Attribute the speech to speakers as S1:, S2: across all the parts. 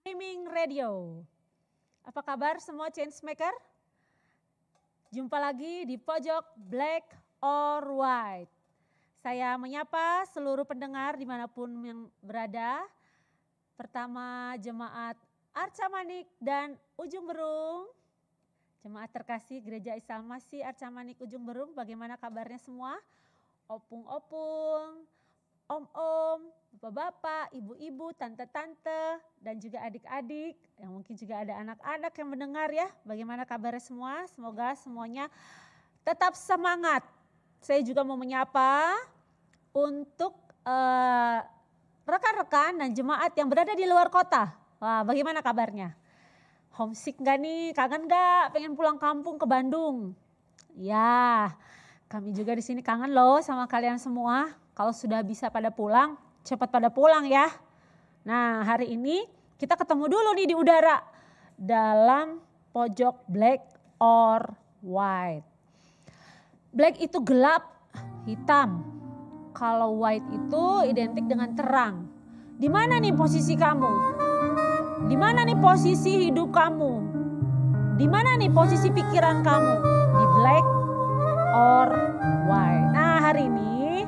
S1: Streaming Radio. Apa kabar semua Changemaker? Jumpa lagi di pojok Black or White. Saya menyapa seluruh pendengar dimanapun yang berada. Pertama jemaat Arca Manik dan Ujung Berung. Jemaat terkasih Gereja Isa Masih Arca Manik Ujung Berung, bagaimana kabarnya semua? Opung-opung, om-om, bapak-bapak, ibu-ibu, tante-tante, dan juga adik-adik, yang mungkin juga ada anak-anak yang mendengar ya. Bagaimana kabarnya semua? Semoga semuanya tetap semangat. Saya juga mau menyapa untuk rekan-rekan dan jemaat yang berada di luar kota. Wah, bagaimana kabarnya? Homesick gak nih? Kangen gak? Pengen pulang kampung ke Bandung? Ya, kami juga di sini kangen loh sama kalian semua. Kalau sudah bisa pada pulang, cepat pada pulang ya. Nah, hari ini kita ketemu dulu nih di udara dalam pojok Black or White. Black itu gelap, hitam. Kalau white itu identik dengan terang. Di mana nih posisi kamu? Di mana nih posisi hidup kamu? Di mana nih posisi pikiran kamu? Di black or white. Nah, hari ini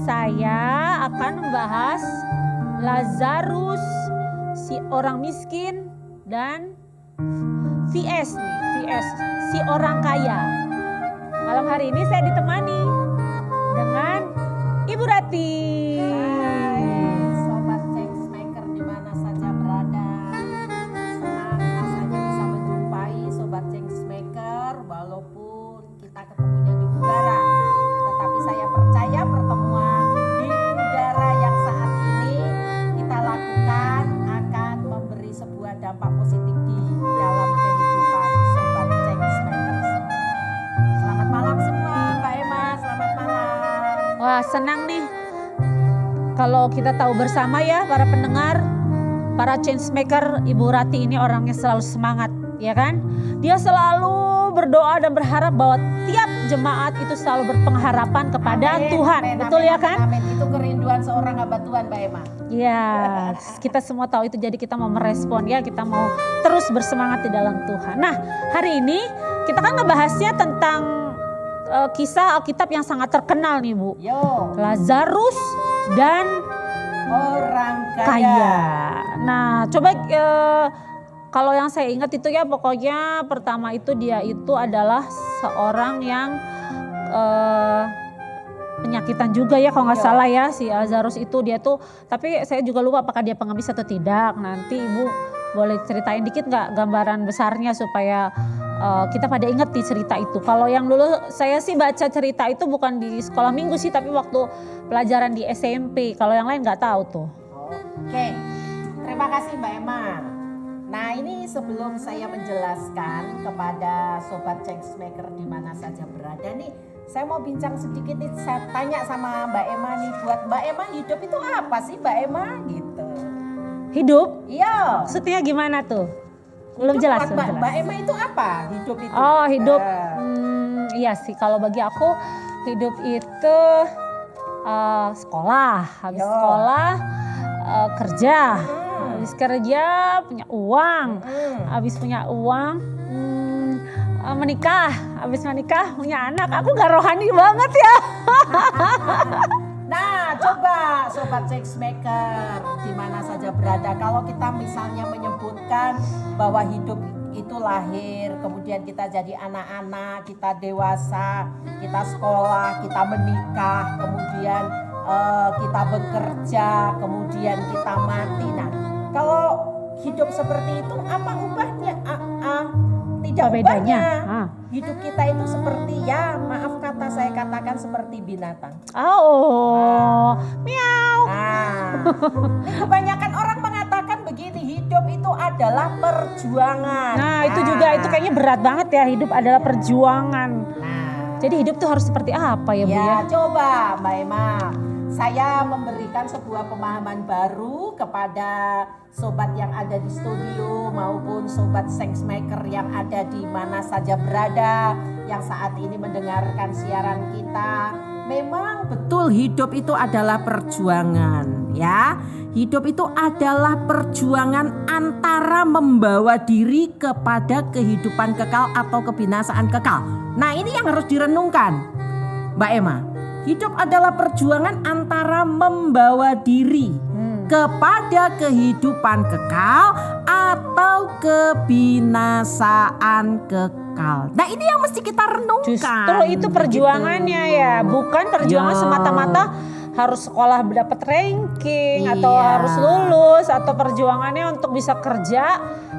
S1: saya akan membahas Lazarus, si orang miskin, dan VS nih, VS si orang kaya. Malam hari ini saya ditemani dengan Ibu Rati.
S2: Hai Sobat Changemaker di mana saja berada. Senang rasanya bisa menjumpai Sobat Changemaker walaupun kita ketemunya di udara. Tetapi saya percaya pertemuan di udara yang saat ini kita lakukan akan memberi sebuah dampak positif di dalam kehidupan Sobat Changemaker. Selamat malam semua Mbak Emma, selamat malam.
S1: Wah, senang nih kalau kita tahu bersama ya para pendengar, para Changemaker, Ibu Rati ini orangnya selalu semangat, ya kan? Dia selalu berdoa dan berharap bahwa tiap jemaat itu selalu berpengharapan kepada Tuhan. Betul ya kan?
S2: Amin. Itu kerinduan seorang hamba Tuhan Mbak Emma.
S1: Ya, kita semua tahu itu, jadi kita mau merespon ya, kita mau terus bersemangat di dalam Tuhan. Nah, hari ini kita kan ngebahasnya tentang kisah Alkitab yang sangat terkenal nih Bu.
S2: Yo.
S1: Lazarus dan
S2: Orang kaya.
S1: kaya. Nah, coba kalau yang saya ingat itu ya, pokoknya pertama itu dia itu adalah seorang yang penyakitan juga ya kalau nggak salah ya, si Lazarus itu dia tuh, tapi saya juga lupa apakah dia pengemis atau tidak. Nanti Ibu boleh ceritain dikit nggak gambaran besarnya supaya kita pada ingat di cerita itu. Kalau yang dulu saya sih baca cerita itu bukan di sekolah minggu sih, tapi waktu pelajaran di SMP. Kalau yang lain nggak tahu tuh.
S2: Oke, terima kasih Mbak Emma. Nah, ini sebelum saya menjelaskan kepada Sobat Changemaker di mana saja berada nih, saya mau bincang sedikit nih. Saya tanya sama Mbak Emma nih, buat Mbak Emma hidup itu apa sih Mbak Emma gitu?
S1: Hidup?
S2: Iya.
S1: Maksudnya gimana tuh? Belum
S2: Hidup
S1: jelas,
S2: buat
S1: belum jelas.
S2: Mbak Emma itu apa? Hidup itu?
S1: Oh, hidup. Iya sih, kalau bagi aku hidup itu sekolah, habis sekolah kerja, habis kerja punya uang, habis punya uang menikah, habis menikah punya anak. Aku gak rohani banget ya.
S2: Nah, coba Sobat Changemaker di mana saja berada, kalau kita misalnya menyebutkan bahwa hidup itu lahir, kemudian kita jadi anak-anak, kita dewasa, kita sekolah, kita menikah, kemudian kita bekerja, kemudian kita mati. Nah, kalau hidup seperti itu apa ubahnya? Tidak
S1: bedanya.
S2: Hidup kita itu seperti, ya maaf kata saya katakan, seperti binatang.
S1: Miau.
S2: Ini kebanyakan orang mengatakan begini, hidup itu adalah perjuangan.
S1: Nah, itu juga, itu kayaknya berat banget ya, hidup adalah perjuangan. Jadi hidup tuh harus seperti apa ya Bu ya?
S2: Coba Mbak Emma, saya memberikan sebuah pemahaman baru kepada sobat yang ada di studio maupun sobat Changemaker yang ada di mana saja berada, yang saat ini mendengarkan siaran kita. Memang betul hidup itu adalah perjuangan ya. Hidup itu adalah perjuangan antara membawa diri kepada kehidupan kekal atau kebinasaan kekal. Nah, ini yang harus direnungkan, Mbak Emma. Hidup adalah perjuangan antara membawa diri kepada kehidupan kekal atau kebinasaan kekal. Nah, ini yang mesti kita renungkan.
S1: Justru itu perjuangannya ya, bukan perjuangan semata-mata harus sekolah dapat ranking atau harus lulus, atau perjuangannya untuk bisa kerja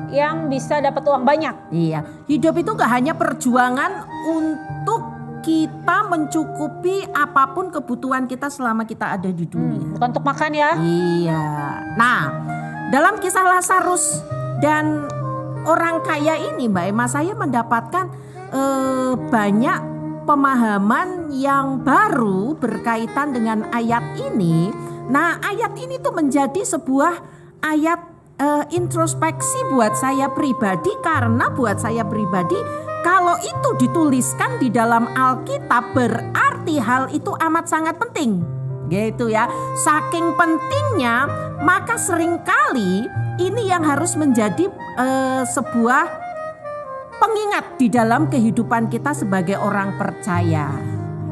S1: yang bisa dapat uang banyak.
S2: Iya, hidup itu gak hanya perjuangan untuk kita mencukupi apapun kebutuhan kita selama kita ada di dunia.
S1: Bukan untuk makan ya.
S2: Iya. Nah, dalam kisah Lazarus dan orang kaya ini, Mbak Emma, saya mendapatkan banyak pemahaman yang baru berkaitan dengan ayat ini. Nah, ayat ini tuh menjadi sebuah ayat introspeksi buat saya pribadi, karena buat saya pribadi kalau itu dituliskan di dalam Alkitab berarti hal itu amat sangat penting. Gitu ya. Saking pentingnya, maka seringkali ini yang harus menjadi sebuah pengingat di dalam kehidupan kita sebagai orang percaya.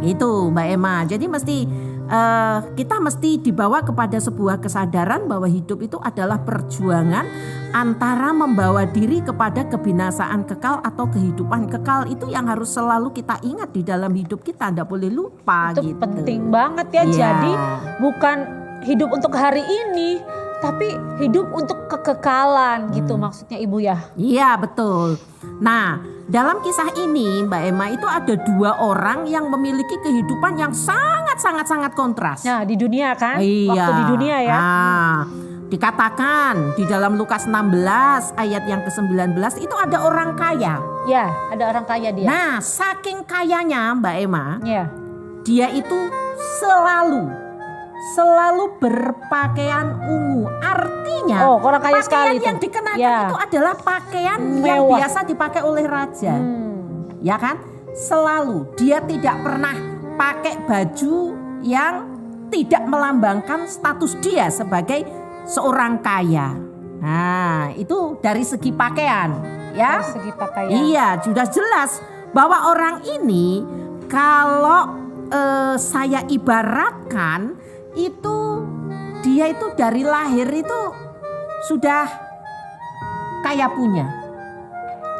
S2: Itu Mbak Emma. Jadi kita mesti dibawa kepada sebuah kesadaran bahwa hidup itu adalah perjuangan antara membawa diri kepada kebinasaan kekal atau kehidupan kekal. Itu yang harus selalu kita ingat di dalam hidup kita, tidak boleh lupa.
S1: Itu
S2: gitu.
S1: penting banget ya. Jadi bukan hidup untuk hari ini, tapi hidup untuk kekekalan gitu maksudnya Ibu ya.
S2: Iya, betul. Nah, dalam kisah ini Mbak Emma, itu ada dua orang yang memiliki kehidupan yang sangat kontras.
S1: Nah, di dunia kan?
S2: Iya.
S1: Waktu di dunia ya.
S2: Nah, dikatakan di dalam Lukas 16 ayat yang ke-19 itu ada orang kaya.
S1: Ya, ada orang kaya dia.
S2: Nah, saking kayanya Mbak Emma,
S1: Ya.
S2: dia itu selalu berpakaian ungu. Artinya
S1: orang kaya
S2: pakaian
S1: sekali
S2: yang
S1: itu.
S2: dikenakan
S1: Ya.
S2: itu adalah pakaian yang
S1: Mewah.
S2: biasa dipakai oleh raja. Ya kan? Selalu dia tidak pernah pakai baju yang tidak melambangkan status dia sebagai seorang kaya. Nah, itu dari segi pakaian, ya.
S1: Dari segi pakaian.
S2: Iya, sudah jelas bahwa orang ini kalau saya ibaratkan itu dia itu dari lahir itu sudah kaya punya.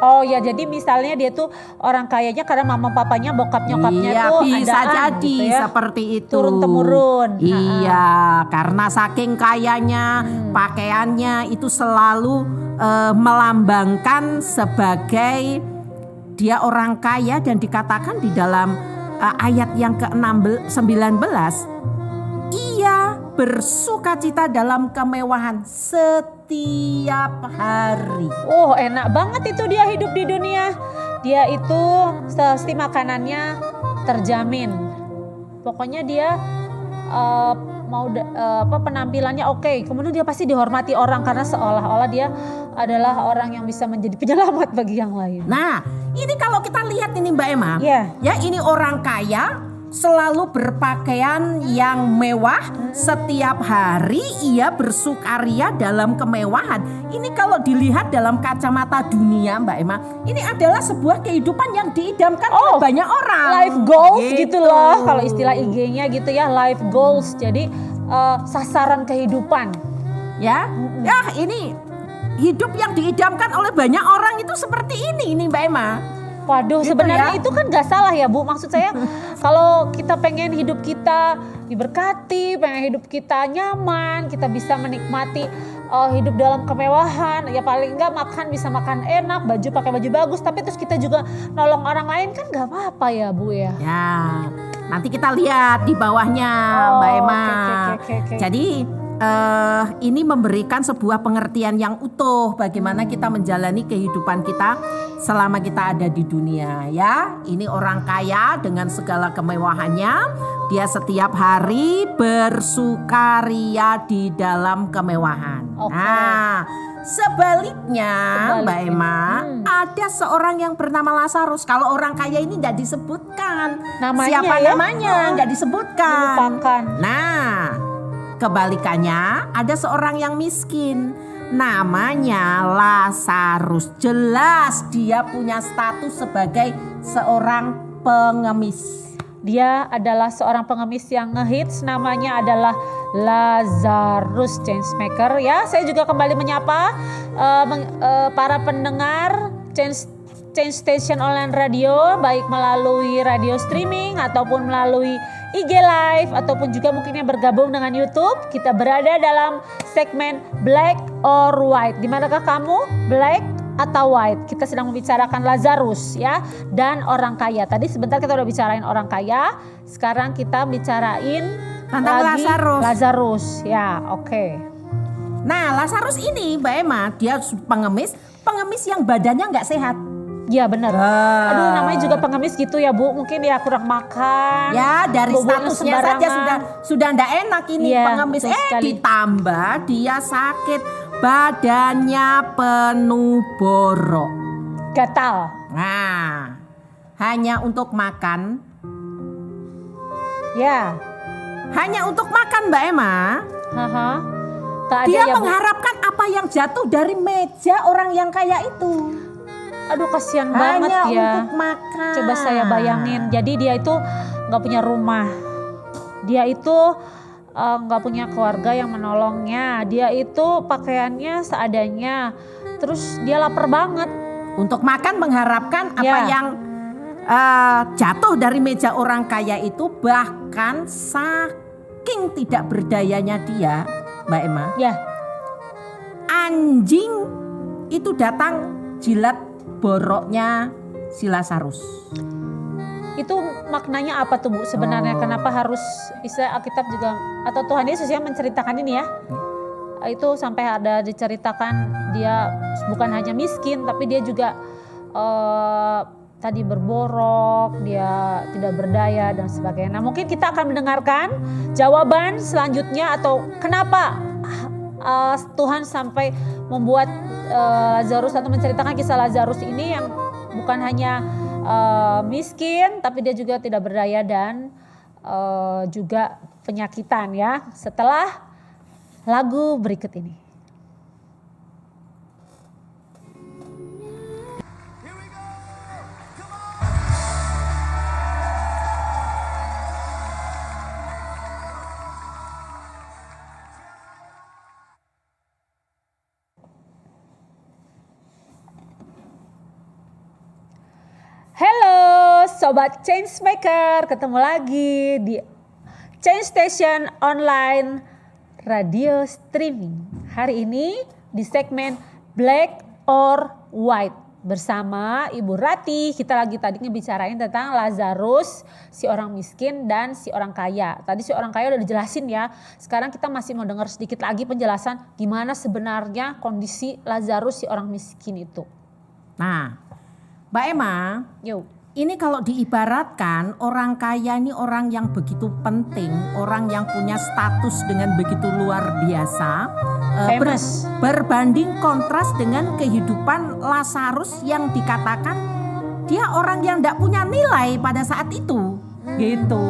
S1: Oh ya, jadi misalnya dia tuh orang kayanya karena mama papanya, bokap nyokapnya
S2: Iya,
S1: tuh
S2: bisa
S1: adaan
S2: jadi
S1: gitu ya.
S2: seperti itu.
S1: Turun-temurun.
S2: Iya, karena saking kayanya pakaiannya itu selalu melambangkan sebagai dia orang kaya, dan dikatakan di dalam ayat yang ke-19, ia bersukacita dalam kemewahan setiap hari.
S1: Oh, enak banget itu dia hidup di dunia. Dia itu pasti makanannya terjamin. Pokoknya dia penampilannya oke. Kemudian dia pasti dihormati orang karena seolah-olah dia adalah orang yang bisa menjadi penyelamat bagi yang lain.
S2: Nah, ini kalau kita lihat ini Mbak Emma,
S1: Iya.
S2: ya ini orang kaya selalu berpakaian yang mewah, setiap hari ia bersukaria dalam kemewahan. Ini kalau dilihat dalam kacamata dunia Mbak Emma, ini adalah sebuah kehidupan yang diidamkan oleh banyak orang.
S1: Life goals gitu loh, kalau istilah IG-nya gitu ya, life goals. Jadi sasaran kehidupan.
S2: Ya, ini hidup yang diidamkan oleh banyak orang itu seperti ini Mbak Emma.
S1: Waduh,
S2: Gitu
S1: sebenarnya
S2: ya.
S1: itu kan gak salah ya Bu. Maksud saya kalau kita pengen hidup kita diberkati, pengen hidup kita nyaman, kita bisa menikmati hidup dalam kemewahan. Ya paling enggak bisa makan enak, pakai baju bagus. Tapi terus kita juga nolong orang lain kan gak apa-apa ya Bu ya.
S2: Ya, nanti kita lihat di bawahnya Mbak Emma.
S1: Oke.
S2: Jadi ini memberikan sebuah pengertian yang utuh bagaimana kita menjalani kehidupan kita selama kita ada di dunia, ya. Ini orang kaya dengan segala kemewahannya, dia setiap hari bersukaria di dalam kemewahan.
S1: Oke.
S2: Nah, sebaliknya Mbak Emma, ada seorang yang bernama Lazarus. Kalau orang kaya ini tidak disebutkan
S1: Namanya
S2: siapa
S1: ya?
S2: namanya, nggak disebutkan.
S1: Dilupakan.
S2: Nah, kebalikannya ada seorang yang miskin. Namanya Lazarus. Jelas dia punya status sebagai seorang pengemis.
S1: Dia adalah seorang pengemis yang ngehits, namanya adalah Lazarus Changemaker. Ya, saya juga kembali menyapa para pendengar Change Station Online Radio, baik melalui radio streaming ataupun melalui IG Live ataupun juga mungkin yang bergabung dengan YouTube. Kita berada dalam segmen Black or White. Di manakah kamu? Black atau white? Kita sedang membicarakan Lazarus ya dan orang kaya. Tadi sebentar kita udah bicarain orang kaya. Sekarang kita bicarain
S2: tentang
S1: lagi Lazarus. Ya, oke.
S2: Nah, Lazarus ini Mbak Emma, dia pengemis yang badannya nggak sehat.
S1: Ya benar. Aduh, namanya juga pengemis gitu ya Bu. Mungkin dia kurang makan.
S2: Ya dari statusnya saja sudah ndak enak ini
S1: ya,
S2: pengemis. Ditambah dia sakit, badannya penuh borok,
S1: gatal.
S2: Nah, hanya untuk makan.
S1: Ya.
S2: Hanya untuk makan Mbak Emma. Dia mengharapkan apa yang jatuh dari meja orang yang kaya itu.
S1: Aduh, kasihan banget ya.
S2: Untuk makan.
S1: Coba saya bayangin. Jadi dia itu nggak punya rumah. Dia itu nggak punya keluarga yang menolongnya. Dia itu pakaiannya seadanya. Terus dia lapar banget.
S2: Untuk makan mengharapkan apa yang jatuh dari meja orang kaya itu, bahkan saking tidak berdayanya dia, Mbak Emma.
S1: Ya.
S2: Anjing itu datang jilat boroknya si Lazarus.
S1: Itu maknanya apa tuh Bu sebenarnya? Kenapa harus istilah Alkitab juga atau Tuhan Yesus yang menceritakan ini ya? Itu sampai ada diceritakan dia bukan hanya miskin tapi dia juga tadi berborok, dia tidak berdaya dan sebagainya. Nah, mungkin kita akan mendengarkan jawaban selanjutnya atau kenapa Tuhan sampai membuat Lazarus atau menceritakan kisah Lazarus ini yang bukan hanya miskin tapi dia juga tidak berdaya dan juga penyakitan ya. Setelah lagu berikut ini. Halo Sobat Changemaker, ketemu lagi di Change Station Online Radio Streaming. Hari ini di segmen Black or White bersama Ibu Rati. Kita lagi tadi ngebicarain tentang Lazarus, si orang miskin dan si orang kaya. Tadi si orang kaya udah dijelasin ya. Sekarang kita masih mau dengar sedikit lagi penjelasan gimana sebenarnya kondisi Lazarus si orang miskin itu.
S2: Nah, Mbak Emma, ini kalau diibaratkan orang kaya ini orang yang begitu penting, orang yang punya status dengan begitu luar biasa, berbanding kontras dengan kehidupan Lazarus yang dikatakan dia orang yang tidak punya nilai pada saat itu, gitu.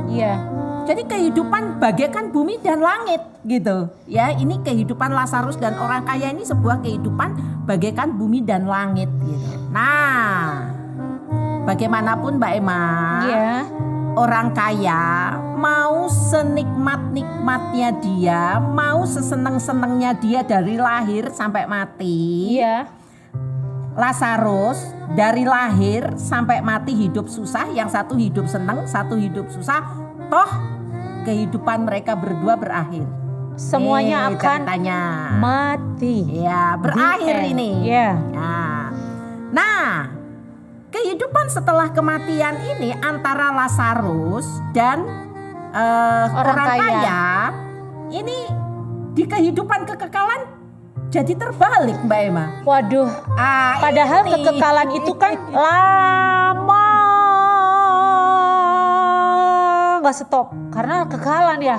S1: Iya.
S2: Jadi kehidupan bagaikan bumi dan langit, gitu. Ya, ini kehidupan Lazarus dan orang kaya ini sebuah kehidupan bagaikan bumi dan langit, gitu. Nah, bagaimanapun Mbak Emma, orang kaya mau senikmat-nikmatnya dia, mau seseneng-senengnya dia dari lahir sampai mati. Lazarus dari lahir sampai mati hidup susah, yang satu hidup seneng, satu hidup susah. Toh kehidupan mereka berdua berakhir.
S1: Semuanya akan mati.
S2: Ya, berakhir ini. Nah, kehidupan setelah kematian ini antara Lazarus dan orang kaya ini di kehidupan kekekalan jadi terbalik Mbak Emma.
S1: Waduh, padahal kekekalan itu kan lama nggak stop karena kekekalan ya.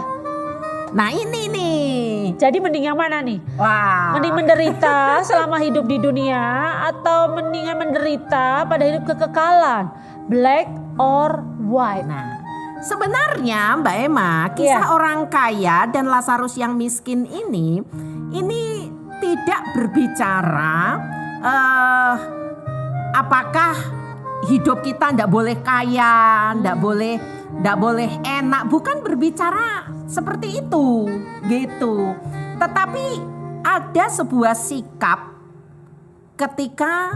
S2: Nah ini nih.
S1: Jadi mending yang mana nih?
S2: Wah.
S1: Mending menderita selama hidup di dunia atau mendingan menderita pada hidup kekekalan? Black or white?
S2: Nah, Sebenarnya Mbak Emma, kisah orang kaya dan Lazarus yang miskin ini tidak berbicara apakah hidup kita ndak boleh kaya, ndak boleh enak, bukan berbicara seperti itu gitu. Tetapi ada sebuah sikap ketika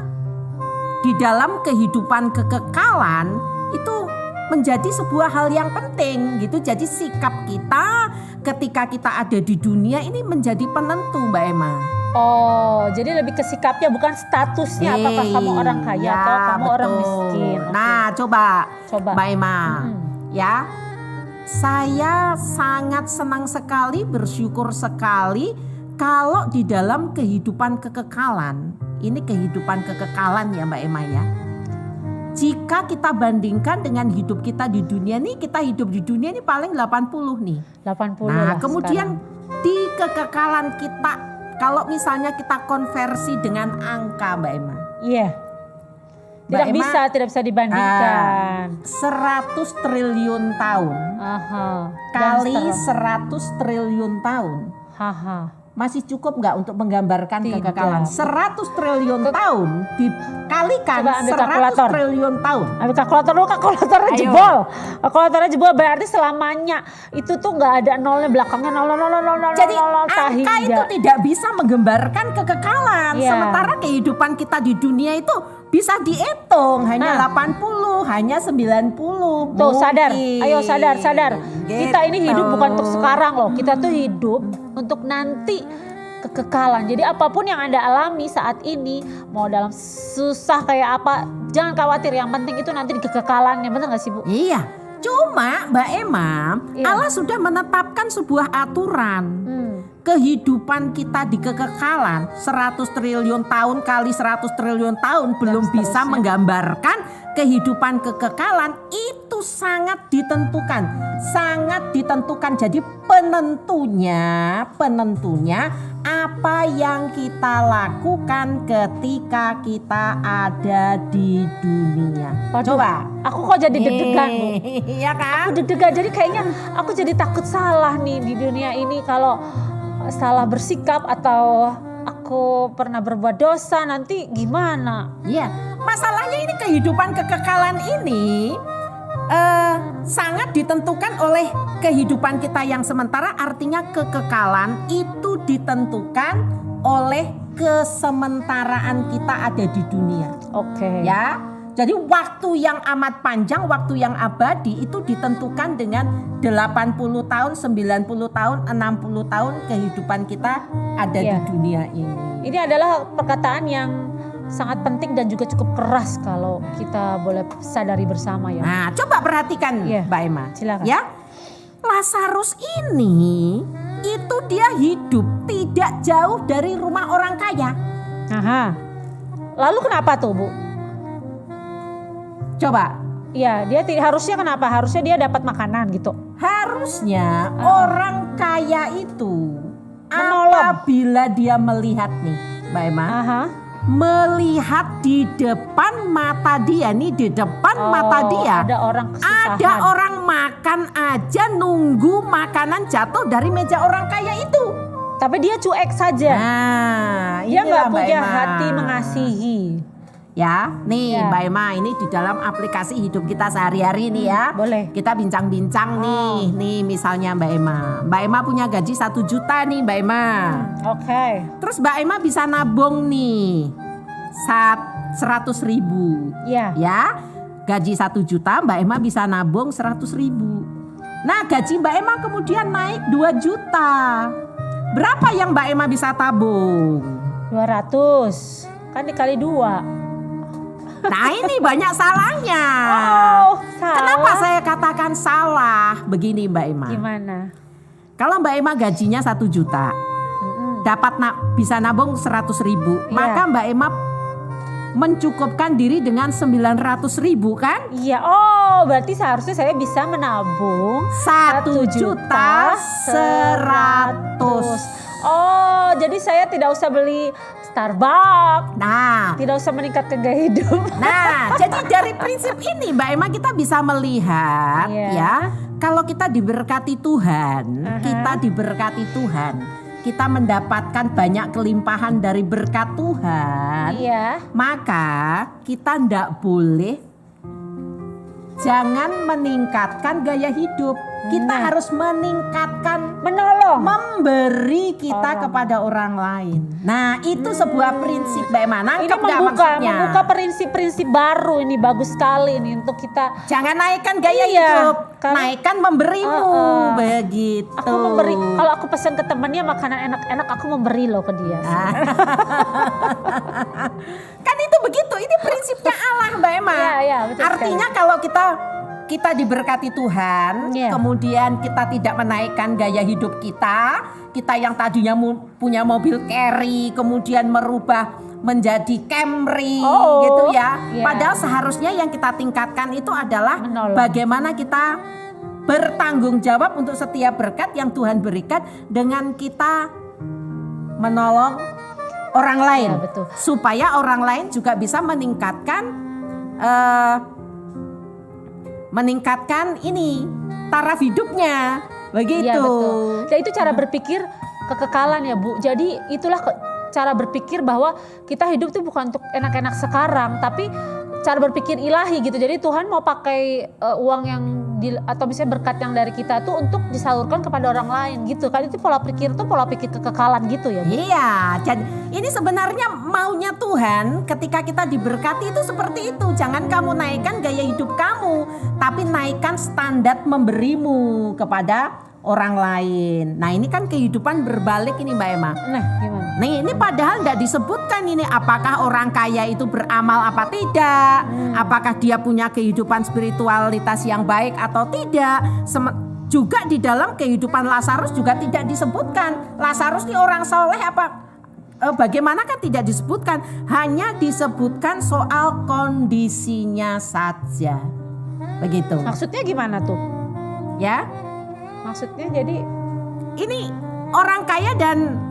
S2: di dalam kehidupan kekekalan itu menjadi sebuah hal yang penting gitu. Jadi sikap kita ketika kita ada di dunia ini menjadi penentu Mbak Emma.
S1: Oh, jadi lebih ke sikapnya bukan statusnya apakah kamu orang kaya atau kamu orang miskin.
S2: Nah, coba Mbak Emma. Ya. Saya sangat senang sekali, bersyukur sekali kalau di dalam kehidupan kekekalan. Ini kehidupan kekekalan ya Mbak Emma ya. Jika kita bandingkan dengan hidup kita di dunia nih, kita hidup di dunia ini paling 80 nih.
S1: 80
S2: nah
S1: lah
S2: kemudian
S1: sekarang.
S2: Di kekekalan kita, kalau misalnya kita konversi dengan angka Mbak Emma.
S1: Iya. Tidak bisa dibandingkan.
S2: 100 triliun tahun. Kali 100 triliun tahun. Masih cukup nggak untuk menggambarkan kekekalan? 100 triliun tahun dikalikan 100 triliun tahun.
S1: Ambil kalkulator dulu, kalkulatornya jebol. Kalkulatornya jebol berarti selamanya. Itu tuh nggak ada nolnya, belakangnya nol.
S2: Jadi angka itu tidak bisa menggambarkan kekekalan. Sementara kehidupan kita di dunia itu bisa dihitung. Hanya 80, hanya 90.
S1: Tuh sadar, ayo sadar. Kita ini hidup bukan untuk sekarang loh. Kita tuh hidup untuk nanti kekekalan. Jadi apapun yang Anda alami saat ini, mau dalam susah kayak apa, jangan khawatir. Yang penting itu nanti di kekekalannya, benar gak sih Bu?
S2: Iya, cuma Mbak Emma, Allah sudah menetapkan sebuah aturan. Kehidupan kita di kekekalan 100 triliun tahun kali 100 triliun tahun belum bisa menggambarkan kehidupan kekekalan. Itu sangat ditentukan. Jadi penentunya apa yang kita lakukan ketika kita ada di dunia. Coba,
S1: aku kok jadi deg-degan Bu.
S2: Iya kan?
S1: Aku deg-degan, jadi kayaknya aku jadi takut salah nih di dunia ini. Kalau salah bersikap atau aku pernah berbuat dosa, nanti gimana?
S2: Iya, masalahnya ini kehidupan kekekalan ini sangat ditentukan oleh kehidupan kita yang sementara. Artinya kekekalan itu ditentukan oleh kesementaraan kita ada di dunia.
S1: Oke.
S2: Ya, jadi waktu yang amat panjang, waktu yang abadi itu ditentukan dengan 80 tahun, 90 tahun, 60 tahun kehidupan kita ada di dunia ini.
S1: Ini adalah perkataan yang sangat penting dan juga cukup keras kalau kita boleh sadari bersama ya.
S2: Nah, coba perhatikan Mbak Emma.
S1: Silakan.
S2: Ya, Lazarus ini itu dia hidup tidak jauh dari rumah orang kaya.
S1: Lalu kenapa tuh Bu?
S2: Coba.
S1: Iya, dia harusnya kenapa? Harusnya dia dapat makanan gitu.
S2: Harusnya orang kaya itu apabila dia melihat nih, Mbak Emma, melihat di depan mata dia nih, di depan mata dia
S1: ada orang kesusahan.
S2: Ada orang makan aja nunggu makanan jatuh dari meja orang kaya itu.
S1: Tapi dia cuek saja.
S2: Nah,
S1: dia nggak punya hati mengasihi.
S2: Ya, nih Mbak Emma, ini di dalam aplikasi hidup kita sehari-hari nih ya.
S1: Boleh.
S2: Kita bincang-bincang nih misalnya Mbak Emma. Mbak Emma punya gaji 1 juta nih Mbak Emma.
S1: Oke.
S2: Terus Mbak Emma bisa nabung nih 100.000.
S1: Iya.
S2: Ya, gaji 1 juta Mbak Emma bisa nabung 100.000. Nah, gaji Mbak Emma kemudian naik 2 juta. Berapa yang Mbak Emma bisa tabung?
S1: 200. Kan dikali 2.
S2: Nah, ini banyak salahnya.
S1: Salah.
S2: Kenapa saya katakan salah? Begini Mbak Emma.
S1: Gimana?
S2: Kalau Mbak Emma gajinya 1 juta, dapat bisa nabung 100.000, maka Mbak Emma mencukupkan diri dengan 900.000 kan?
S1: Iya. Berarti seharusnya saya bisa menabung
S2: 1.100.000.
S1: Oh, jadi saya tidak usah beli Starbucks,
S2: Nah,
S1: tidak usah meningkatkan gaya hidup.
S2: Nah, jadi dari prinsip ini Mbak Emma kita bisa melihat
S1: Iya.
S2: ya, kalau kita diberkati Tuhan,
S1: Aha.
S2: kita mendapatkan banyak kelimpahan dari berkat Tuhan,
S1: Iya.
S2: maka kita ndak boleh jangan meningkatkan gaya hidup. Kita
S1: Nah.
S2: harus meningkatkan
S1: Menolong.
S2: memberi kita
S1: Orang.
S2: kepada orang lain. Nah, itu sebuah prinsip Mbak Emma.
S1: Ini
S2: Nangkep nggak maksudnya?
S1: membuka prinsip-prinsip baru, ini bagus sekali ini untuk kita.
S2: Jangan naikkan gaya
S1: Iya,
S2: hidup,
S1: karena-
S2: naikkan memberimu, begitu.
S1: Aku memberi, kalau aku pesan ke temannya makanan enak-enak, aku memberi loh ke dia.
S2: Kan itu begitu, ini prinsipnya Allah Mbak Emma.
S1: Iya, betul
S2: Artinya kalau kita diberkati Tuhan,
S1: Iya.
S2: kemudian kita tidak menaikkan gaya hidup kita yang tadinya punya mobil carry, kemudian merubah menjadi Camry
S1: Oh,
S2: gitu ya.
S1: iya.
S2: Padahal seharusnya yang kita tingkatkan itu adalah
S1: Menolong.
S2: bagaimana kita bertanggung jawab untuk setiap berkat yang Tuhan berikan dengan kita menolong orang lain,
S1: Iya, betul.
S2: supaya orang lain juga bisa meningkatkan ini taraf hidupnya, begitu.
S1: Iya, betul. Dan itu cara berpikir kekekalan ya Bu. Jadi itulah cara berpikir bahwa kita hidup tuh bukan untuk enak-enak sekarang, tapi cara berpikir ilahi gitu. Jadi Tuhan mau pakai uang yang atau misalnya berkat yang dari kita tuh untuk disalurkan kepada orang lain gitu kan. Itu pola pikir kekekalan gitu ya Bu.
S2: Iya, jadi ini sebenarnya maunya Tuhan ketika kita diberkati itu seperti itu. Jangan kamu naikkan gaya hidup kamu, tapi naikkan standar memberimu kepada orang lain. Nah, ini kan kehidupan berbalik ini Mbak Emma.
S1: Nah, gimana?
S2: Nih, ini padahal tidak disebutkan ini apakah orang kaya itu beramal apa tidak, apakah dia punya kehidupan spiritualitas yang baik atau tidak. Juga di dalam kehidupan Lazarus juga tidak disebutkan. Lazarus ini orang soleh apa? Bagaimana kan tidak disebutkan, hanya disebutkan soal kondisinya saja. Begitu.
S1: Maksudnya gimana tuh?
S2: Ya.
S1: Maksudnya jadi
S2: Ini orang kaya dan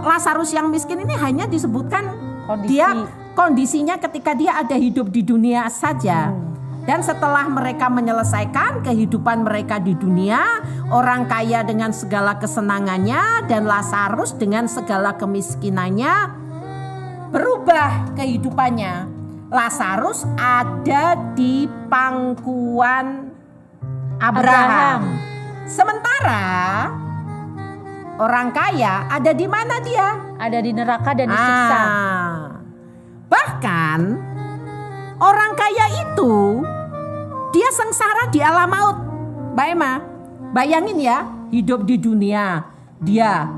S2: Lazarus yang miskin ini hanya disebutkan
S1: Kondisi.
S2: kondisinya ketika dia ada hidup di dunia saja. Dan setelah mereka menyelesaikan kehidupan mereka di dunia, orang kaya dengan segala kesenangannya dan Lazarus dengan segala kemiskinannya berubah kehidupannya. Lazarus ada di pangkuan Abraham. Sementara orang kaya ada di mana dia?
S1: ada di neraka dan disiksa.
S2: Bahkan orang kaya itu dia sengsara di alam maut. Mbak Emma, bayangin ya, hidup di dunia dia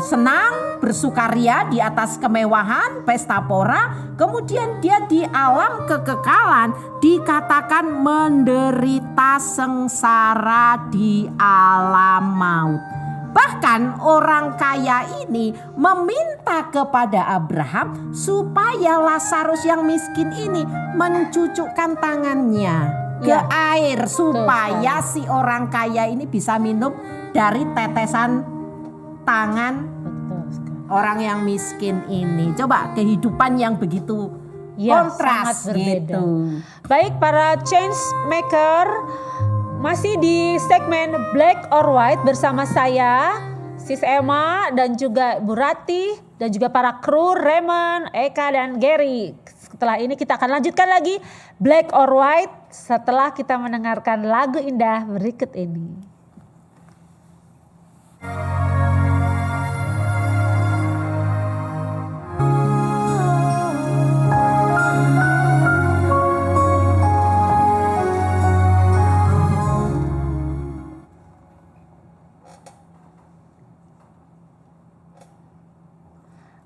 S2: senang bersukaria di atas kemewahan pesta pora, kemudian dia di alam kekekalan dikatakan menderita sengsara di alam maut. Bahkan orang kaya ini meminta kepada Abraham supaya Lazarus yang miskin ini mencucukkan tangannya ke air supaya si orang kaya ini bisa minum dari tetesan tangan
S1: Betul sekali.
S2: orang yang miskin ini. Coba kehidupan yang begitu
S1: Ya,
S2: kontras
S1: sangat berbeda.
S2: gitu.
S1: Baik para change maker, masih di segmen Black or White bersama saya, Sis Emma dan juga Bu Rati dan juga para kru Raymond, Eka dan Gary. Setelah ini kita akan lanjutkan lagi Black or White setelah kita mendengarkan lagu indah berikut ini.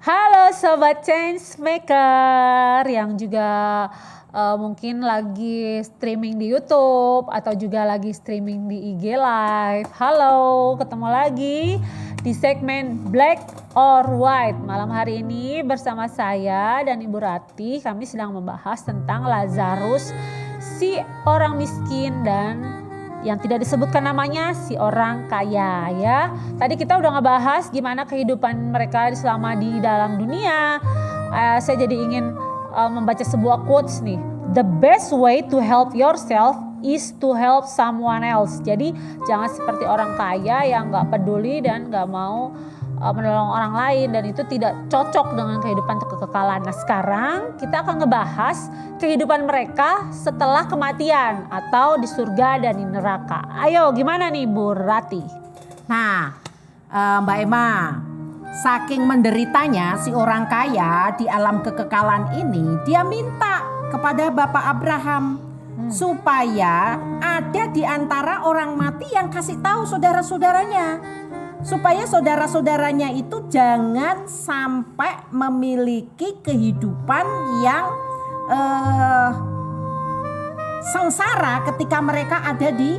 S1: Halo Sobat Changemaker yang juga mungkin lagi streaming di YouTube atau juga lagi streaming di IG Live. Halo, ketemu lagi di segmen Black or White. Malam hari ini bersama saya dan Ibu Rati, kami sedang membahas tentang Lazarus, si orang miskin dan yang tidak disebutkan namanya, si orang kaya ya. Tadi kita udah ngebahas gimana kehidupan mereka selama di dalam dunia. Saya jadi ingin membaca sebuah quotes nih. The best way to help yourself is to help someone else. Jadi jangan seperti orang kaya yang gak peduli dan gak mau menolong orang lain, dan itu tidak cocok dengan kehidupan kekekalan. Nah sekarang kita akan ngebahas kehidupan mereka setelah kematian atau di surga dan di neraka. Ayo gimana nih Bu Rati?
S2: Nah Mbak Emma, saking menderitanya si orang kaya di alam kekekalan ini, dia minta kepada Bapak Abraham supaya ada di antara orang mati yang kasih tahu saudara-saudaranya, supaya saudara-saudaranya itu jangan sampai memiliki kehidupan yang sengsara ketika mereka ada di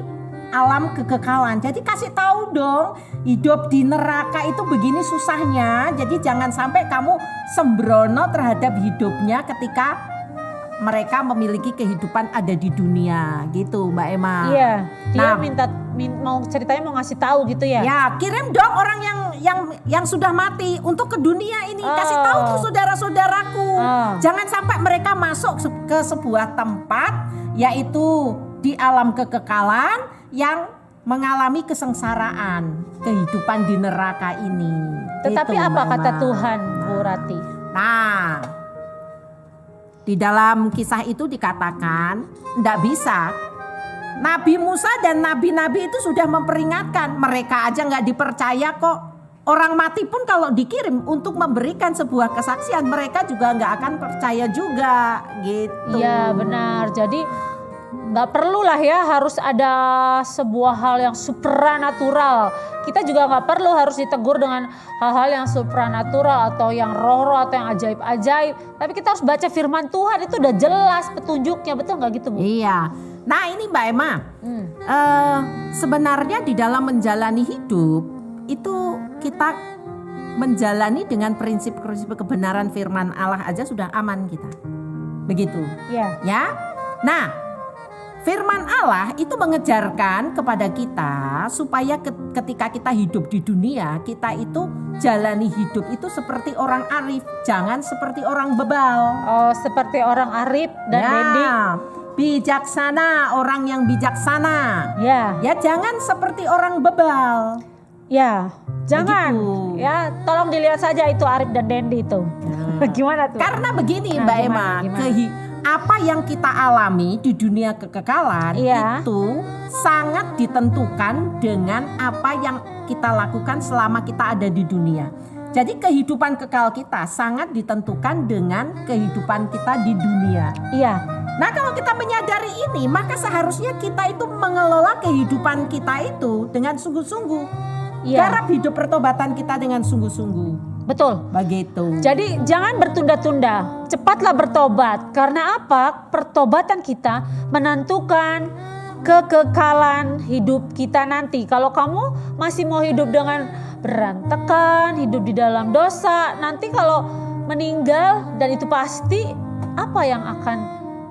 S2: alam kekekalan. Jadi kasih tahu dong, hidup di neraka itu begini susahnya. Jadi jangan sampai kamu sembrono terhadap hidupnya ketika mereka memiliki kehidupan ada di dunia, gitu Mbak Emma.
S1: Iya, dia
S2: Nah,
S1: mau ceritanya mau ngasih tahu gitu ya.
S2: ya kirim dong orang yang sudah mati untuk ke dunia ini, kasih tahu ke saudara-saudaraku. Jangan sampai mereka masuk ke sebuah tempat yaitu di alam kekekalan yang mengalami kesengsaraan kehidupan di neraka ini.
S1: Tetapi
S2: Gitu,
S1: apa
S2: Mbak
S1: kata
S2: Emma.
S1: Tuhan Bu Rati?
S2: Nah, di dalam kisah itu dikatakan tidak bisa. Nabi Musa dan nabi-nabi itu sudah memperingatkan, mereka aja nggak dipercaya kok. Orang mati pun kalau dikirim untuk memberikan sebuah kesaksian, mereka juga nggak akan percaya juga, gitu.
S1: Iya benar. Jadi nggak perlulah ya harus ada sebuah hal yang supranatural. Kita juga nggak perlu harus ditegur dengan hal-hal yang supranatural atau yang roh-roh atau yang ajaib-ajaib. Tapi kita harus baca firman Tuhan, itu udah jelas petunjuknya, betul nggak gitu Bu?
S2: Iya. Nah ini Mbak Emma, sebenarnya di dalam menjalani hidup itu kita menjalani dengan prinsip-prinsip kebenaran firman Allah aja sudah aman kita. Begitu.
S1: Iya.
S2: Ya. Nah, firman Allah itu mengejarkan kepada kita supaya ketika kita hidup di dunia, kita itu jalani hidup itu seperti orang arif, jangan seperti orang bebal.
S1: Oh, seperti orang Arif dan Dendi.
S2: Bijaksana, orang yang bijaksana.
S1: Ya.
S2: Ya jangan seperti orang bebal.
S1: Ya, jangan.
S2: Begitu.
S1: Ya, tolong dilihat saja itu Arif dan Dendi itu. Gimana tuh?
S2: Karena begini
S1: Nah,
S2: Mbak
S1: gimana,
S2: Emma,
S1: gimana?
S2: apa yang kita alami di dunia kekekalan
S1: Iya.
S2: itu sangat ditentukan dengan apa yang kita lakukan selama kita ada di dunia. Jadi kehidupan kekal kita sangat ditentukan dengan kehidupan kita di dunia.
S1: Iya.
S2: Nah kalau kita menyadari ini, maka seharusnya kita itu mengelola kehidupan kita itu dengan sungguh-sungguh.
S1: Iya.
S2: Garap hidup pertobatan kita dengan sungguh-sungguh.
S1: Betul.
S2: Begitu.
S1: Jadi jangan bertunda-tunda, cepatlah bertobat. Karena apa? Pertobatan kita menentukan kekekalan hidup kita nanti. Kalau kamu masih mau hidup dengan berantakan, hidup di dalam dosa, nanti kalau meninggal, dan itu pasti, apa yang akan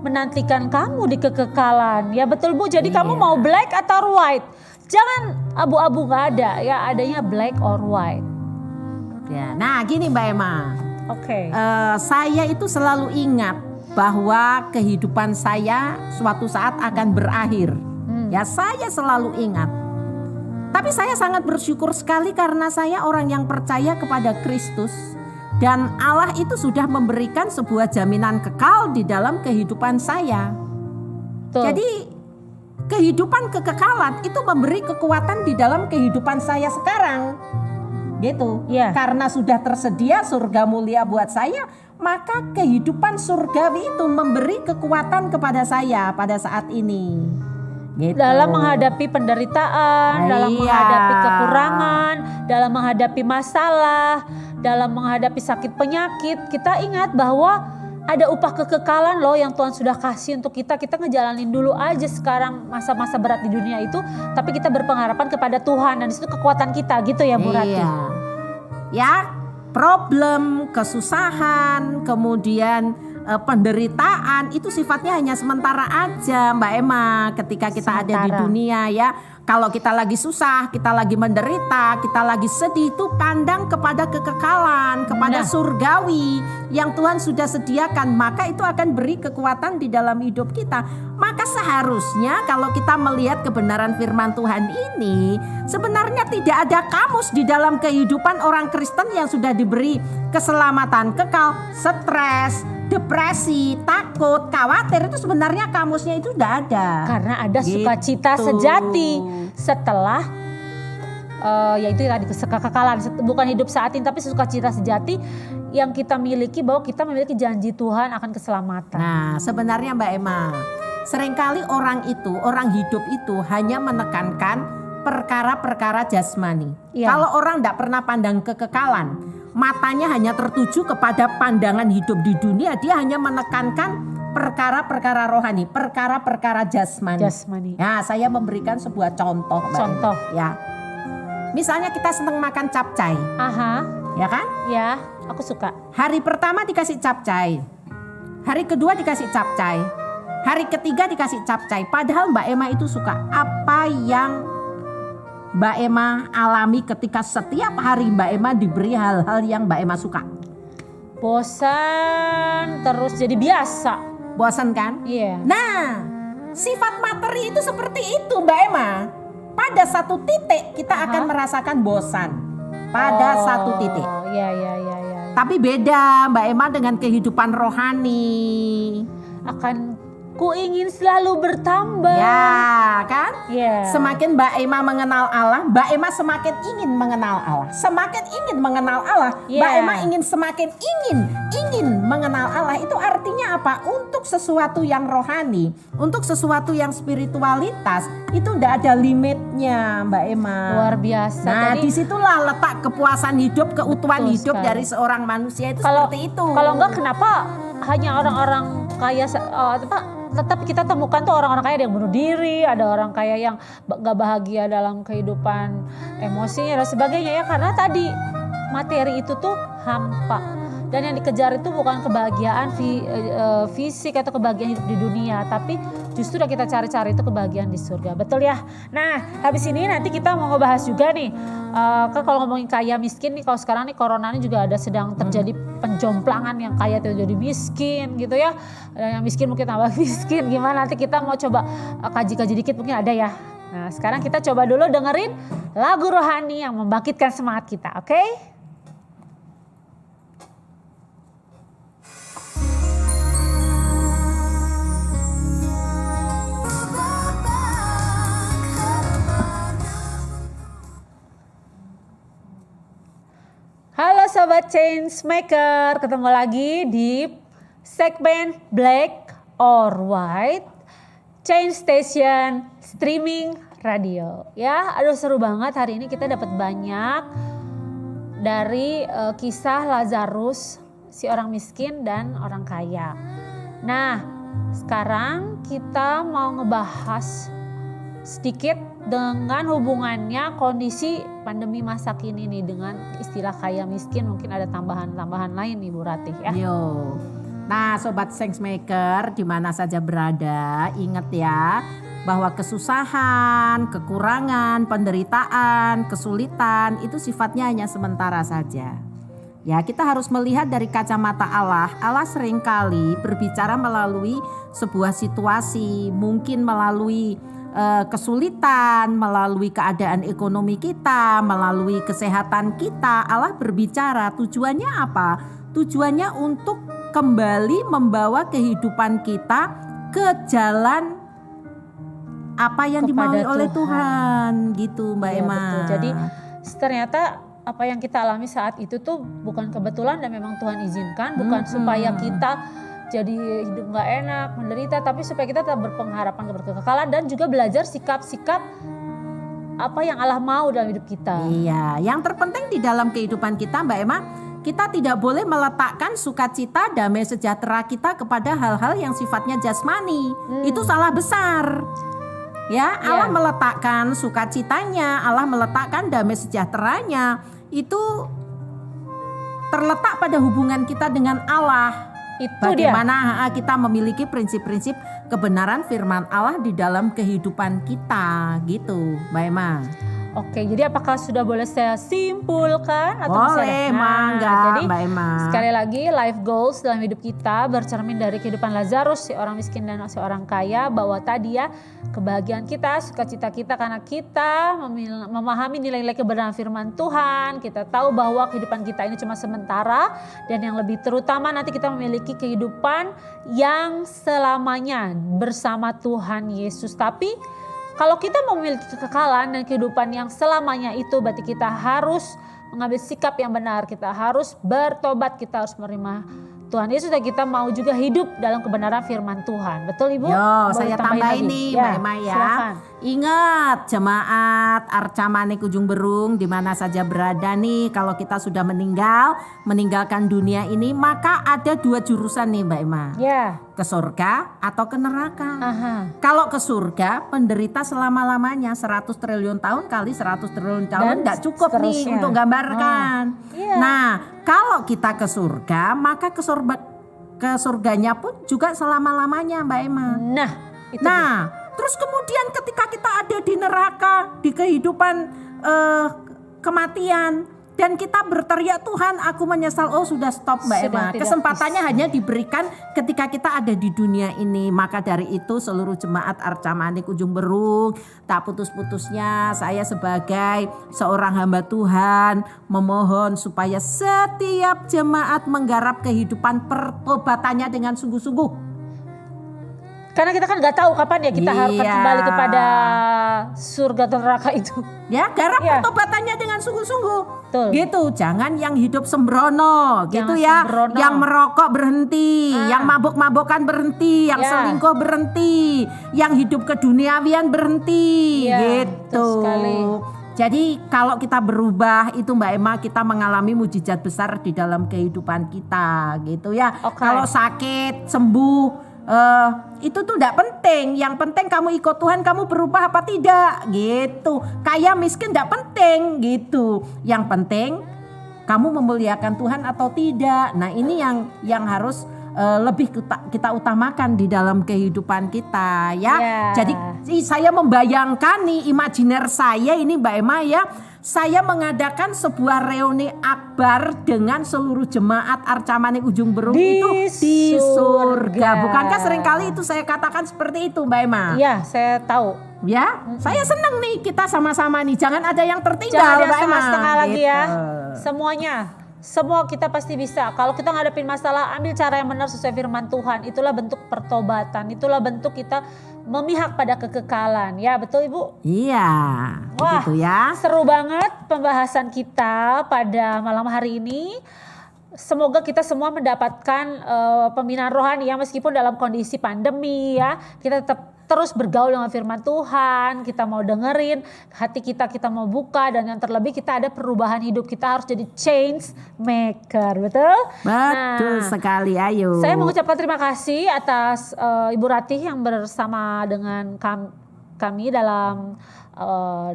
S1: menantikan kamu di kekekalan? Ya betul Bu, jadi kamu mau black atau white? Jangan abu-abu, gak ada, ya adanya black or white.
S2: Ya, nah gini Mbak Emma,
S1: Oke.
S2: saya itu selalu ingat bahwa kehidupan saya suatu saat akan berakhir. Ya saya selalu ingat. Tapi saya sangat bersyukur sekali karena saya orang yang percaya kepada Kristus. Dan Allah itu sudah memberikan sebuah jaminan kekal di dalam kehidupan saya.
S1: Betul.
S2: Jadi kehidupan kekekalan itu memberi kekuatan di dalam kehidupan saya sekarang. Gitu.
S1: Iya.
S2: Karena sudah tersedia surga mulia buat saya, maka kehidupan surgawi itu memberi kekuatan kepada saya pada saat ini. Gitu.
S1: Dalam menghadapi penderitaan, dalam
S2: Iya.
S1: menghadapi kekurangan, dalam menghadapi masalah, dalam menghadapi sakit penyakit, kita ingat bahwa ada upah kekekalan loh yang Tuhan sudah kasih untuk kita. Kita ngejalanin dulu aja sekarang masa-masa berat di dunia itu, tapi kita berpengharapan kepada Tuhan, dan itu kekuatan kita gitu ya Bu Rati.
S2: Iya. Ya, problem, kesusahan, kemudian penderitaan itu sifatnya hanya sementara aja Mbak Emma ketika kita ada di
S1: Sementara.
S2: dunia ya. Kalau kita lagi susah, kita lagi menderita, kita lagi sedih, itu pandang kepada kekekalan, kepada
S1: Nah.
S2: surgawi yang Tuhan sudah sediakan, maka itu akan beri kekuatan di dalam hidup kita. Maka seharusnya kalau kita melihat kebenaran firman Tuhan ini, sebenarnya tidak ada kamus di dalam kehidupan orang Kristen yang sudah diberi keselamatan kekal. Stres, depresi, takut, khawatir, itu sebenarnya kamusnya itu tidak ada.
S1: Karena ada
S2: Gitu.
S1: sukacita sejati setelah yaitu tadi kekekalan, bukan hidup saat ini tapi sukacita sejati yang kita miliki, bahwa kita memiliki janji Tuhan akan keselamatan.
S2: Nah, sebenarnya Mbak Emma, seringkali orang hidup itu hanya menekankan perkara-perkara jasmani.
S1: Iya.
S2: Kalau orang tidak pernah pandang kekekalan, matanya hanya tertuju kepada pandangan hidup di dunia, dia hanya menekankan perkara-perkara rohani, perkara-perkara jasmani.
S1: Jasmani.
S2: Ya, saya memberikan sebuah contoh, Mbak
S1: Contoh.
S2: Emma. Ya. Misalnya kita senang makan capcay,
S1: Aha,
S2: ya kan?
S1: ya, aku suka.
S2: Hari pertama dikasih capcay, hari kedua dikasih capcay, hari ketiga dikasih capcay. Padahal Mbak Emma itu suka. Apa yang Mbak Emma alami ketika setiap hari Mbak Emma diberi hal-hal yang Mbak Emma suka?
S1: Bosan terus jadi biasa.
S2: Bosan kan?
S1: Iya.
S2: Nah, sifat materi itu seperti itu Mbak Emma. Pada satu titik kita akan merasakan bosan. Pada satu titik.
S1: Iya, iya, iya, iya.
S2: Tapi beda Mbak Emma dengan kehidupan rohani.
S1: Akan ku ingin selalu bertambah.
S2: Ya kan?
S1: Iya.
S2: Semakin Mbak Emma mengenal Allah, Mbak Emma semakin ingin mengenal Allah. Semakin ingin mengenal Allah,
S1: Yeah.
S2: Mbak Emma semakin ingin mengenal Allah. Itu artinya apa? Untuk sesuatu yang rohani, untuk sesuatu yang spiritualitas, itu tidak ada limitnya Mbak Emma.
S1: Luar biasa.
S2: Nah,
S1: Tadi
S2: disitulah letak kepuasan hidup, keutuhan
S1: Betul
S2: hidup
S1: sekali.
S2: dari seorang manusia itu
S1: kalau
S2: seperti itu.
S1: kalau enggak, kenapa hanya orang-orang kaya tetap kita temukan tuh orang-orang kaya ada yang bunuh diri, ada orang kaya yang gak bahagia dalam kehidupan emosinya dan sebagainya ya, karena tadi materi itu tuh hampa. Dan yang dikejar itu bukan kebahagiaan fisik atau kebahagiaan hidup di dunia, tapi justru yang kita cari-cari itu kebahagiaan di surga. Betul ya? Nah, habis ini nanti kita mau ngebahas juga nih, kan kalau ngomongin kaya miskin nih, kalau sekarang nih corona ini juga ada sedang terjadi penjomplangan, yang kaya tuh jadi miskin gitu ya. Dan yang miskin mungkin tambah miskin. Gimana, nanti kita mau coba kaji-kaji dikit, mungkin ada ya. Nah, sekarang kita coba dulu dengerin lagu rohani yang membangkitkan semangat kita, oke? Halo Sobat Changemaker, ketemu lagi di segmen Black or White Change Station Streaming Radio. Ya, aduh seru banget hari ini, kita dapat banyak dari kisah Lazarus, si orang miskin dan orang kaya. Nah, sekarang kita mau ngebahas sedikit dengan hubungannya kondisi pandemi masa kini nih dengan istilah kaya miskin. Mungkin ada tambahan-tambahan lain nih Bu Ratih ya.
S2: Yo. Nah, Sobat Changemaker di mana saja berada, ingat ya bahwa kesusahan, kekurangan, penderitaan, kesulitan itu sifatnya hanya sementara saja. Ya, kita harus melihat dari kacamata Allah. Allah seringkali berbicara melalui sebuah situasi, mungkin melalui kesulitan, melalui keadaan ekonomi kita, melalui kesehatan kita. Allah berbicara, tujuannya apa? Tujuannya untuk kembali membawa kehidupan kita ke jalan apa yang
S1: Kepada
S2: dimaui oleh
S1: Tuhan.
S2: Tuhan, gitu Mbak
S1: Iya,
S2: Emma.
S1: betul. Jadi ternyata apa yang kita alami saat itu tuh bukan kebetulan dan memang Tuhan izinkan, bukan supaya kita jadi hidup gak enak, menderita, tapi supaya kita tetap berpengharapan berkekalan dan juga belajar sikap-sikap apa yang Allah mau dalam hidup kita.
S2: Iya, yang terpenting di dalam kehidupan kita Mbak Emma, kita tidak boleh meletakkan sukacita, damai sejahtera kita kepada hal-hal yang sifatnya jasmani. Itu salah besar. Ya, Allah meletakkan sukacitanya, Allah meletakkan damai sejahteranya itu terletak pada hubungan kita dengan Allah.
S1: Itu dia.
S2: Bagaimana kita memiliki prinsip-prinsip kebenaran firman Allah di dalam kehidupan kita gitu, Mbak Emma.
S1: Oke, jadi apakah sudah boleh saya simpulkan atau masih ada?
S2: Boleh, mangga,
S1: jadi
S2: Mbak Emma.
S1: sekali lagi life goals dalam hidup kita bercermin dari kehidupan Lazarus, si orang miskin dan si orang kaya, bahwa tadi ya kebahagiaan kita, sukacita kita karena kita memahami nilai-nilai kebenaran firman Tuhan. Kita tahu bahwa kehidupan kita ini cuma sementara dan yang lebih terutama nanti kita memiliki kehidupan yang selamanya bersama Tuhan Yesus. Tapi kalau kita memiliki kekekalan dan kehidupan yang selamanya itu, berarti kita harus mengambil sikap yang benar. Kita harus bertobat, kita harus menerima Tuhan Yesus dan kita mau juga hidup dalam kebenaran firman Tuhan. Betul Ibu?
S2: Yo,
S1: Boleh
S2: saya tambahin nih Mbak Emma ya.
S1: Silakan.
S2: Ingat jemaat Arca Manik Ujung Berung di mana saja berada nih, kalau kita sudah meninggalkan dunia ini, maka ada 2 jurusan nih Mbak Emma.
S1: Ya.
S2: Ke surga atau ke neraka.
S1: Aha.
S2: Kalau ke surga penderita selama-lamanya 100 triliun tahun kali 100 triliun tahun enggak cukup nih
S1: seterusnya.
S2: untuk gambarkan.
S1: Iya.
S2: Nah, kalau kita ke surga, maka ke surganya pun juga selama-lamanya Mbak Emma.
S1: Nah, itu
S2: Nah, terus kemudian ketika kita ada di neraka, di kehidupan kematian, dan kita berteriak Tuhan aku menyesal, oh sudah stop Mbak
S1: Sudah
S2: Emma.
S1: tidak
S2: Kesempatannya hanya diberikan ketika kita ada di dunia ini. Maka dari itu seluruh jemaat Arca Manik Ujung Berung, tak putus-putusnya saya sebagai seorang hamba Tuhan memohon supaya setiap jemaat menggarap kehidupan pertobatannya dengan sungguh-sungguh.
S1: Karena kita kan nggak tahu kapan ya kita harus
S2: Iya.
S1: kembali kepada surga atau neraka itu.
S2: Ya, garap
S1: Iya.
S2: pertobatannya dengan sungguh-sungguh.
S1: Betul.
S2: Gitu, jangan yang hidup sembrono, gitu
S1: Jangan
S2: ya.
S1: sembrono.
S2: Yang merokok berhenti, yang mabuk-mabukan berhenti, yang
S1: Ya.
S2: selingkuh berhenti, yang hidup keduniawian berhenti,
S1: Iya,
S2: gitu.
S1: betul sekali.
S2: Jadi kalau kita berubah itu Mbak Emma, kita mengalami mujizat besar di dalam kehidupan kita, gitu ya.
S1: Oke.
S2: Kalau sakit sembuh, itu tuh tidak penting. Yang penting kamu ikut Tuhan, kamu berubah apa tidak, gitu. Kaya miskin tidak penting, gitu. Yang penting kamu memuliakan Tuhan atau tidak. Nah ini yang harus lebih kita utamakan di dalam kehidupan kita ya.
S1: Ya.
S2: Jadi saya membayangkan nih, imajiner saya ini Mbak Emma ya, saya mengadakan sebuah reuni akbar dengan seluruh jemaat Arca Manik Ujung Berung
S1: Di
S2: itu di surga.
S1: surga.
S2: Bukankah seringkali itu saya katakan seperti itu Mbak Emma?
S1: Iya, saya tahu.
S2: Ya, saya senang nih kita sama-sama nih. Jangan ada yang tertinggal
S1: Jangan ada
S2: Mbak Emma.
S1: setengah-setengah lagi ya.
S2: Gitu.
S1: Semuanya. Semua kita pasti bisa. Kalau kita ngadepin masalah, ambil cara yang benar sesuai firman Tuhan. Itulah bentuk pertobatan. Itulah bentuk kita memihak pada kekekalan. Ya betul Ibu?
S2: Iya,
S1: Wah,
S2: begitu ya.
S1: seru banget pembahasan kita pada malam hari ini. Semoga kita semua mendapatkan pembinaan rohani ya, meskipun dalam kondisi pandemi ya. Kita tetap terus bergaul dengan firman Tuhan, kita mau dengerin, hati kita mau buka, dan yang terlebih kita ada perubahan hidup, kita harus jadi change maker, betul?
S2: Betul sekali, ayo.
S1: Saya mengucapkan terima kasih atas Ibu Ratih yang bersama dengan kami dalam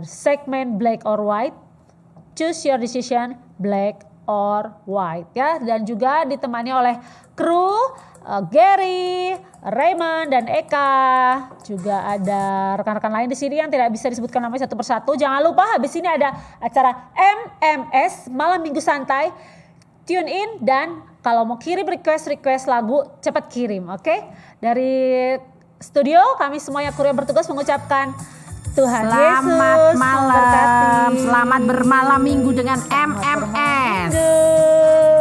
S1: segmen Black or White, choose your decision, black or white ya, dan juga ditemani oleh kru Gary, Raymond dan Eka. Juga ada rekan-rekan lain di sini yang tidak bisa disebutkan namanya satu persatu. Jangan lupa habis ini ada acara MMS Malam Minggu Santai. Tune in, dan kalau mau kirim request lagu cepat kirim, oke? Dari studio kami semuanya kru yang bertugas mengucapkan Tuhan Yesus
S2: Selamat malam,
S1: memberkati.
S2: selamat bermalam minggu dengan MMS.
S1: Minggu.